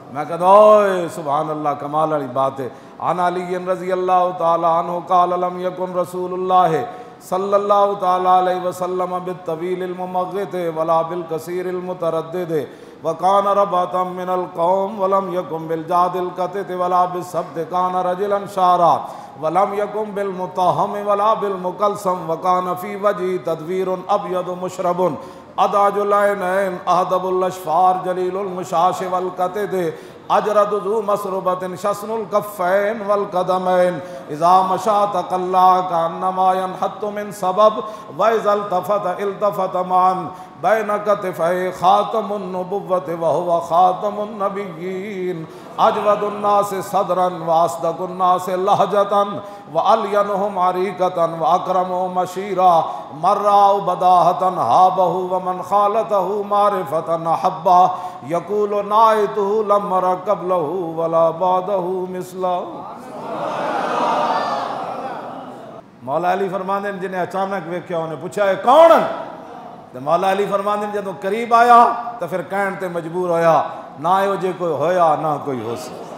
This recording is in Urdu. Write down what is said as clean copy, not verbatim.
میں کہتا اوئے سبحان اللہ، کمال والی بات ہے۔ عن علی رضی اللہ تعالی عنہ قال لم یکن رسول اللہ صلی اللہ تعالی علیہ وسلم بالطویل الممغط ولا بالقصیر المتردد وکان ربعۃ من القوم ولم یکن بالجاد القطط ولا بالسبت کان رجلا شعرا ولم یکن بالمطہم ولا بالمکلثم وکان فی وجہہ تدویر ابیض مشرب اداج العینین اہدب الاشفار جلیل المشاش والقطط اجرد ذو مسربۃ شسن الکفین والقدمین اذا مشى تقلع کانما ینحط من سبب واذا التفت معا بین کتفیہ خاتم النبوۃ وہو خاتم النبیین اجود الناس صدرا واصدق الناس لہجۃ والینہم عریقۃ واکرمہم عشیرا من رأوا بداہۃ ہابہ ومن خالطہ معرفۃ احبہ یقول نائتہ لم ر قبلہ ولا بعدہ مثلہ۔ مولا علی فرماندے نے جنہیں اچانک ویکھیا انہیں پوچھا ہے کون؟ تے مولا علی فرماندے نے جدوں قریب آیا تو پھر کہن تے مجبور ہویا نہ ہو جے کوئی ہویا نہ کوئی ہو سکتا۔